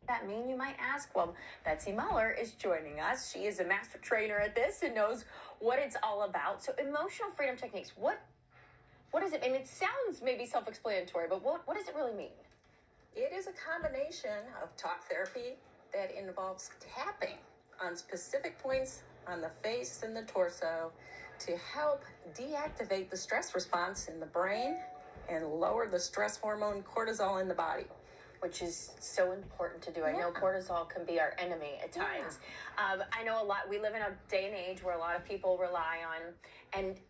that mean, you might ask? Well, Betsy Muller is joining us. She is a master trainer at this and knows what it's all about. So emotional freedom techniques, what is it? And it sounds maybe self-explanatory, but what does it really mean? It is a combination of talk therapy that involves tapping on specific points on the face and the torso to help deactivate the stress response in the brain and lower the stress hormone cortisol in the body. Which is so important to do. I know cortisol can be our enemy at times. I know a lot. We live in a day and age where a lot of people rely on, and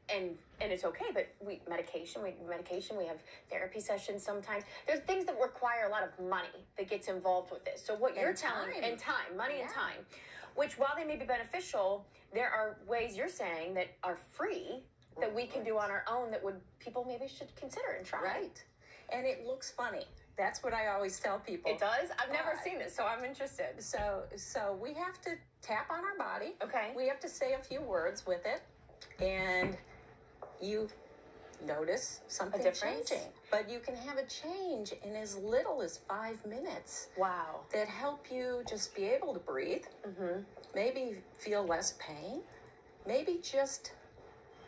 it's okay. But medication. We have therapy sessions sometimes. There's things that require a lot of money that gets involved with this. So what you're telling, and time, money and time, which while they may be beneficial, there are ways you're saying that are free that we can do on our own that people maybe should consider and try. Right, and it looks funny. That's what I always tell people. It does? I've never seen this, so I'm interested. So we have to tap on our body. Okay. We have to say a few words with it, and you notice something changing. But you can have a change in as little as 5 minutes. Wow. That help you just be able to breathe. Mm-hmm. Maybe feel less pain. Maybe just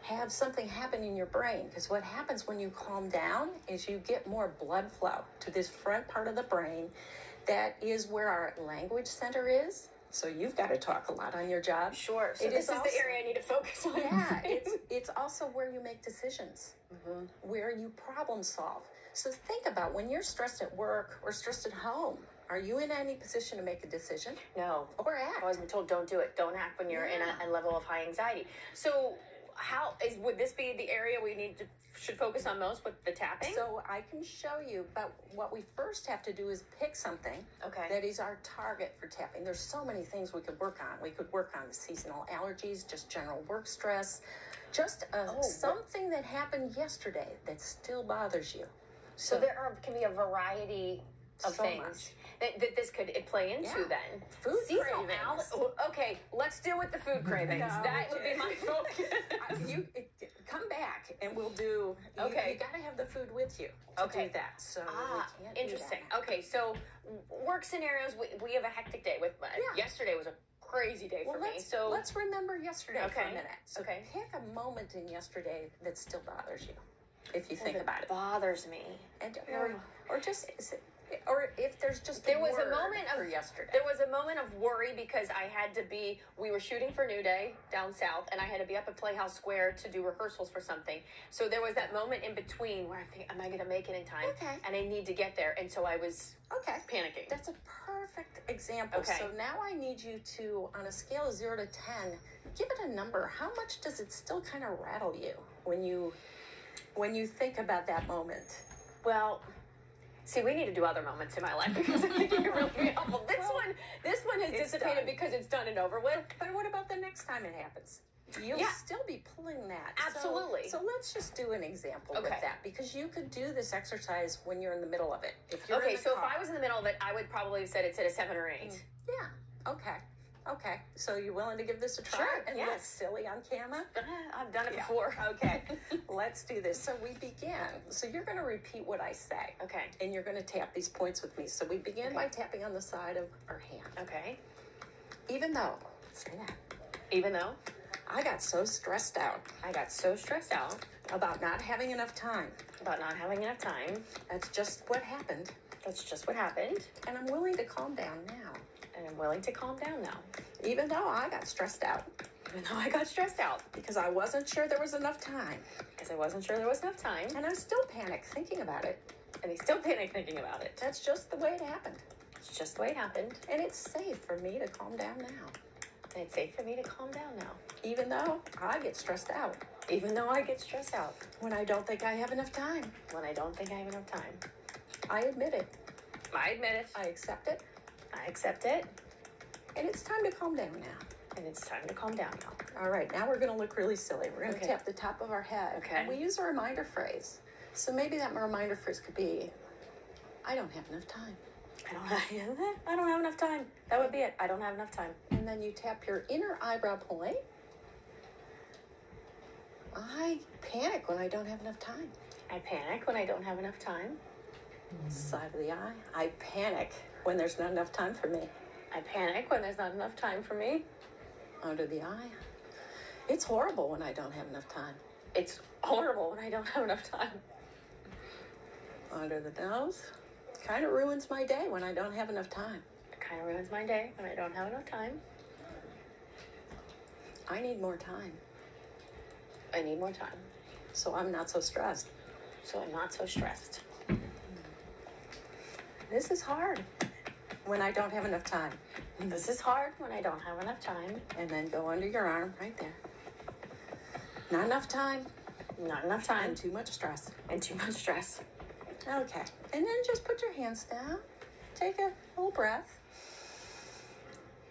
have something happen in your brain, because what happens when you calm down is you get more blood flow to this front part of the brain. That is where our language center is. So you've got to talk a lot on your job. Sure. So this is the area I need to focus on. Yeah, it's also where you make decisions, where you problem solve. So think about when you're stressed at work or stressed at home. Are you in any position to make a decision? No. Or act? I've always been told don't do it. Don't act when you're in a level of high anxiety. So would this be the area we should focus on most with the tapping? So I can show you, but what we first have to do is pick something that is our target for tapping. There's so many things we could work on. We could work on seasonal allergies, just general work stress, just something that happened yesterday that still bothers you. So there can be a variety of things that this could play into then. Food cravings. Okay, let's deal with the food cravings. That would be my focus. You come back and we'll do. You got to have the food with you to do that. So we can't interesting. Do that. Okay, so work scenarios. We have a hectic day with yesterday was a crazy day for me. So let's remember yesterday for a minute. So pick a moment in yesterday that still bothers you, if you think about it. Bothers me, and or if there's just there was a moment for yesterday. There was a moment of worry because we were shooting for New Day down south, and I had to be up at Playhouse Square to do rehearsals for something. So there was that moment in between where I think, am I going to make it in time? Okay. And I need to get there, and so I was panicking. That's a perfect example. Okay. So now I need you to, on a scale of 0 to 10, give it a number. How much does it still kind of rattle you when you think about that moment? Well, see, we need to do other moments in my life because I think it really be helpful. This one has dissipated because it's done and over with. But what about the next time it happens? You'll still be pulling that. Absolutely. So let's just do an example with that, because you could do this exercise when you're in the middle of it. If you're if I was in the middle of it, I would probably have said it's at a 7 or 8. Yeah. Okay. So you're willing to give this a try? Sure. And look silly on camera? I've done it before. Okay. Let's do this. So we begin. So you're going to repeat what I say. Okay. And you're going to tap these points with me. So we begin by tapping on the side of our hand. Okay. Even though, say that. Even though I got so stressed out. About not having enough time. That's just what happened. And I'm willing to calm down now. Even though I got stressed out. Because I wasn't sure there was enough time. And I still panic thinking about it. That's just the way it happened. And it's safe for me to calm down now. Even though I get stressed out. When I don't think I have enough time. I admit it. I accept it. And it's time to calm down now. All right, now we're going to look really silly. We're going to tap the top of our head. Okay. And we use a reminder phrase. So maybe that reminder phrase could be, I don't have enough time. I don't have enough time. That would be it. I don't have enough time. And then you tap your inner eyebrow point. I panic when I don't have enough time. Side of the eye. I panic when there's not enough time for me. I panic when there's not enough time for me. Under the eye. It's horrible when I don't have enough time. It's horrible when I don't have enough time. Under the nose. Kind of ruins my day when I don't have enough time. It kind of ruins my day when I don't have enough time. I need more time. I need more time. So I'm not so stressed. So I'm not so stressed. This is hard when I don't have enough time. This is hard when I don't have enough time. And then go under your arm right there. Not enough time. Not enough time. And too much stress. And too much stress. Okay. And then just put your hands down. Take a little breath.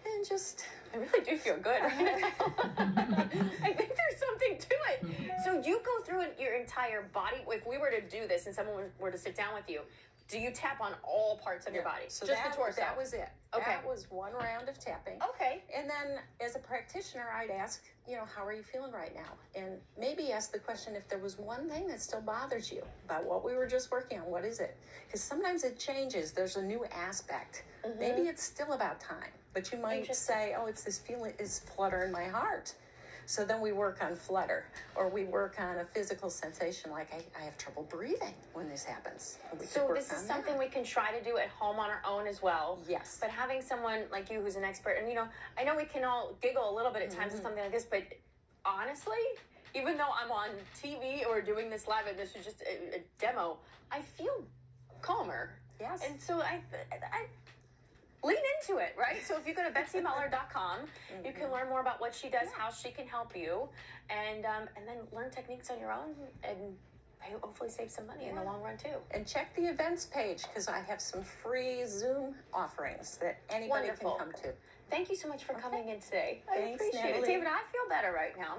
And just... I really do feel good right now. I think there's something to it. So you go through your entire body. If we were to do this and someone were to sit down with you, do you tap on all parts of your body? So just the torso? That was it. Okay. That was one round of tapping. Okay. And then as a practitioner, I'd ask, how are you feeling right now? And maybe ask the question if there was one thing that still bothers you about what we were just working on. What is it? Because sometimes it changes. There's a new aspect. Mm-hmm. Maybe it's still about time. But you might say, it's this feeling, is flutter in my heart. So then we work on flutter, or we work on a physical sensation like I have trouble breathing when this happens. So this is something we can try to do at home on our own as well. Yes. But having someone like you who's an expert, and I know we can all giggle a little bit at times with something like this, but honestly, even though I'm on TV or doing this live and this is just a demo, I feel calmer. Yes. And so I lean into it, right? So if you go to betsymuller.com, you can learn more about what she does, how she can help you, and then learn techniques on your own, and hopefully save some money in the long run too. And check the events page, because I have some free Zoom offerings that anybody can come to. Thank you so much for coming in today. Thanks, I appreciate Natalie. it. David, I feel better right now.